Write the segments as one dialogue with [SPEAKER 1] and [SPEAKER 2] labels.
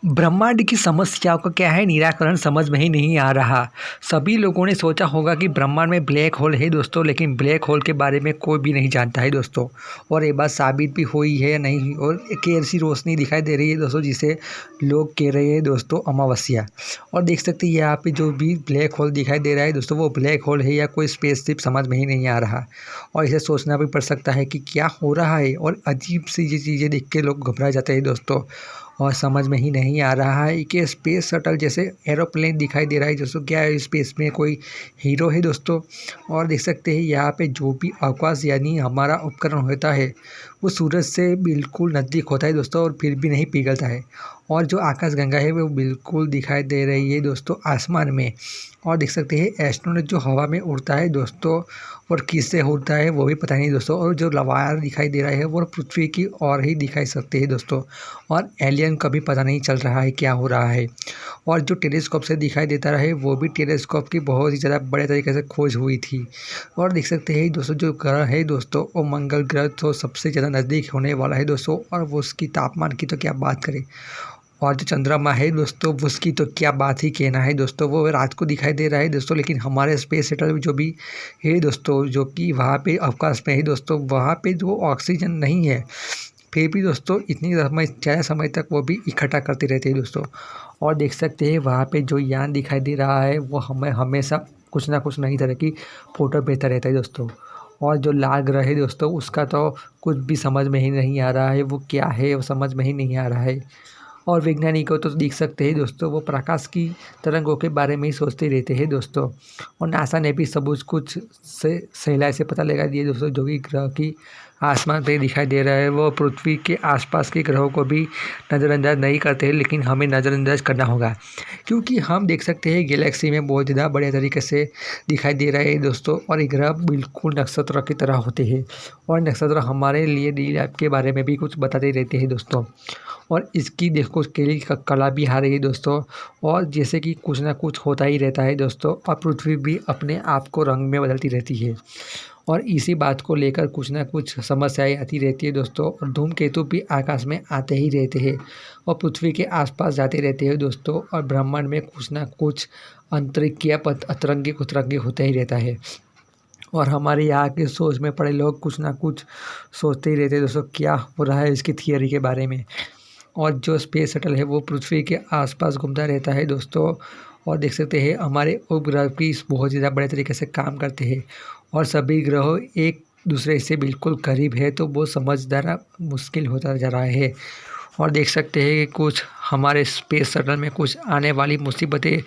[SPEAKER 1] ब्रह्मांड की समस्याओं का क्या है निराकरण समझ में ही नहीं आ रहा। सभी लोगों ने सोचा होगा कि ब्रह्मांड में ब्लैक होल है दोस्तों, लेकिन ब्लैक होल के बारे में कोई भी नहीं जानता है दोस्तों। और ये बात साबित भी हुई है या नहीं, और एक ऐसी रोशनी दिखाई दे रही है दोस्तों जिसे लोग कह रहे हैं दोस्तों अमावस्या। और देख सकते हैं यहाँ पे जो भी ब्लैक होल दिखाई दे रहा है दोस्तों, वो ब्लैक होल है या कोई स्पेसशिप समझ में ही नहीं आ रहा। और इसे सोचना भी पड़ सकता है कि क्या हो रहा है, और अजीब सी ये चीज़ें देख के लोग घबरा जाते हैं दोस्तों। और समझ में ही नहीं आ रहा है कि स्पेस शटल जैसे एरोप्लेन दिखाई दे रहा है दोस्तों, क्या है स्पेस में कोई हीरो है दोस्तों। और देख सकते हैं यहाँ पे जो भी आकाश यानी हमारा उपकरण होता है वो सूरज से बिल्कुल नज़दीक होता है दोस्तों, और फिर भी नहीं पिघलता है। और जो आकाशगंगा है वो बिल्कुल दिखाई दे रही है दोस्तों आसमान में। और देख सकते हैं एस्ट्रोनॉट जो हवा में उड़ता है दोस्तों, और किससे उड़ता है वो भी पता नहीं दोस्तों। और जो वायर दिखाई दे रहा है वो पृथ्वी की और ही दिखाई सकते हैं दोस्तों। और एलियन का भी पता नहीं चल रहा है क्या हो रहा है। और जो टेलीस्कोप से दिखाई देता रहे वो भी टेलीस्कोप की बहुत ही ज़्यादा बड़े तरीके से खोज हुई थी। और देख सकते हैं दोस्तों जो ग्रह है दोस्तों, वो मंगल ग्रह तो सबसे ज़्यादा नज़दीक होने वाला है दोस्तों। और वो उसकी तापमान की तो क्या बात करें। और जो चंद्रमा है दोस्तों उसकी तो क्या बात ही कहना है दोस्तों, वो रात को दिखाई दे रहा है दोस्तों। लेकिन हमारे स्पेस शटल जो भी है दोस्तों, जो कि वहाँ पे अवकाश में है दोस्तों, वहाँ पे जो ऑक्सीजन नहीं है, फिर भी दोस्तों इतनी ज़्यादा समय तक वो भी इकट्ठा करते रहते हैं दोस्तों। और देख सकते हैं वहाँ पे जो यान दिखाई दे रहा है वो हमें हमेशा कुछ ना कुछ नई तरह की फ़ोटो भेजता रहता है दोस्तों। और जो लाल ग्रह है दोस्तों उसका तो कुछ भी समझ में ही नहीं आ रहा है, वो क्या है वो समझ में ही नहीं आ रहा है। और वैज्ञानिकों तो देख सकते हैं दोस्तों, वो प्रकाश की तरंगों के बारे में ही सोचते रहते हैं दोस्तों। और नासा ने भी सब कुछ से सहेलाई से पता लगा दिया दोस्तों, जो कि ग्रह की आसमान पे दिखाई दे रहा है वो पृथ्वी के आसपास के ग्रहों को भी नज़रअंदाज नहीं करते हैं, लेकिन हमें नज़रअंदाज करना होगा। क्योंकि हम देख सकते हैं गैलेक्सी में बहुत ज़्यादा बड़े तरीके से दिखाई दे रहे हैं दोस्तों, और ये ग्रह बिल्कुल नक्षत्र की तरह होते हैं। और नक्षत्र हमारे लिए डेली लाइफ के बारे में भी कुछ बताते रहते हैं दोस्तों। और इसकी देखो केली कला भी आ रही है दोस्तों। और जैसे कि कुछ ना कुछ होता ही रहता है दोस्तों, और पृथ्वी भी अपने आप को रंग में बदलती रहती है। और इसी बात को लेकर कुछ ना कुछ समस्याएं आती रहती है दोस्तों। और धूमकेतु भी आकाश में आते ही रहते हैं और पृथ्वी के आसपास जाते रहते हैं दोस्तों। और ब्रह्मांड में कुछ ना कुछ अंतरिक्ष या अतरंगी कुतरंगी होता ही रहता है। और हमारे यहाँ के सोच में पड़े लोग कुछ ना कुछ सोचते ही रहते हैं दोस्तों, क्या हो रहा है इसकी थियरी के बारे में। और जो स्पेस शटल है वो पृथ्वी के आसपास घूमता रहता है दोस्तों। और देख सकते हैं हमारे उपग्रह भी बहुत ज़्यादा बड़े तरीके से काम करते हैं। और सभी ग्रह एक दूसरे से बिल्कुल करीब है, तो वो समझदार मुश्किल होता जा रहा है। और देख सकते हैं कि कुछ हमारे स्पेस शटल में कुछ आने वाली मुसीबतें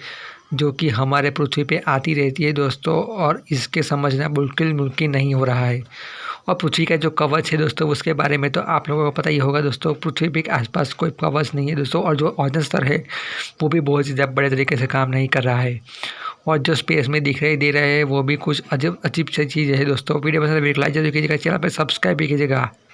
[SPEAKER 1] जो कि हमारे पृथ्वी पे आती रहती है दोस्तों, और इसके समझना बिल्कुल मुमकिन नहीं हो रहा है। और पृथ्वी का जो कवच है दोस्तों उसके बारे में तो आप लोगों को पता ही होगा दोस्तों, पृथ्वी के आसपास कोई कवच नहीं है दोस्तों। और जो ओजोन स्तर है वो भी बहुत ज़्यादा बड़े तरीके से काम नहीं कर रहा है। और जो स्पेस में दिखाई दे रहा है वो भी कुछ अजीब अजीब सी चीज़ है दोस्तों। वीडियो पसंद है लाइक जरूर कीजिएगा, चैनल पर सब्सक्राइब भी कीजिएगा।